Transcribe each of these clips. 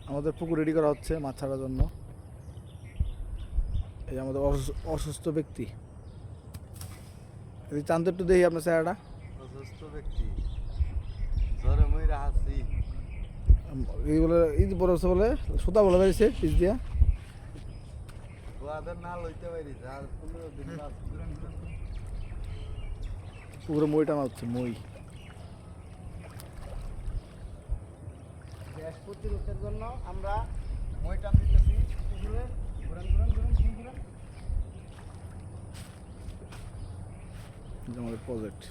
আমাদের পুকুর রেডি করা হচ্ছে মাছ ছাড়ার জন্য। এই আমাদের অসুস্থ ব্যক্তি, এই চান্দ একটু দেখি আপনার চেহারাটা। অসুস্থ ব্যক্তি জ্বরে মইরা হাসি এইগুলো ঈদ পড়ছে বলে সুতা বলে বেরিয়েছে পিস দিয়া। ওদের না লইতে পারি আর 15 দিন বাদ পুকুরে মই টানা হচ্ছে, মই। গ্যাস প্রতিরোধের জন্য আমরা মই টান দিতেছি পুকুরে। ঘুরান ঘুরান ঘুরান ঘুরান। আমাদের প্রজেক্ট,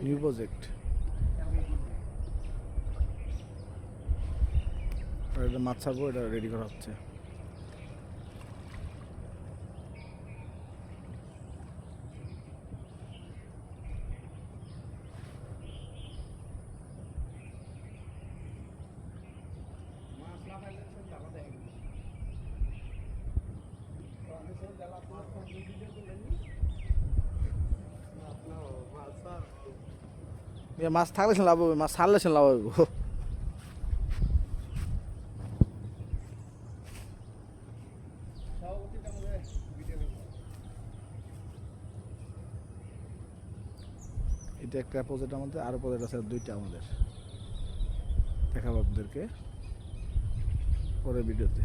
নিউ প্রজেক্ট। এটা মাছ ছাড়বো, এটা রেডি করা হচ্ছে। মাছ থাকলে সে লাভ হবে, মাছ ছাড়লে সে লাভ হবে। এটা একটা প্রজেক্ট আমাদের, আরো প্রজেক্ট আছে দুইটা আমাদের, দেখাবো আপনাদেরকে পরের ভিডিওতে।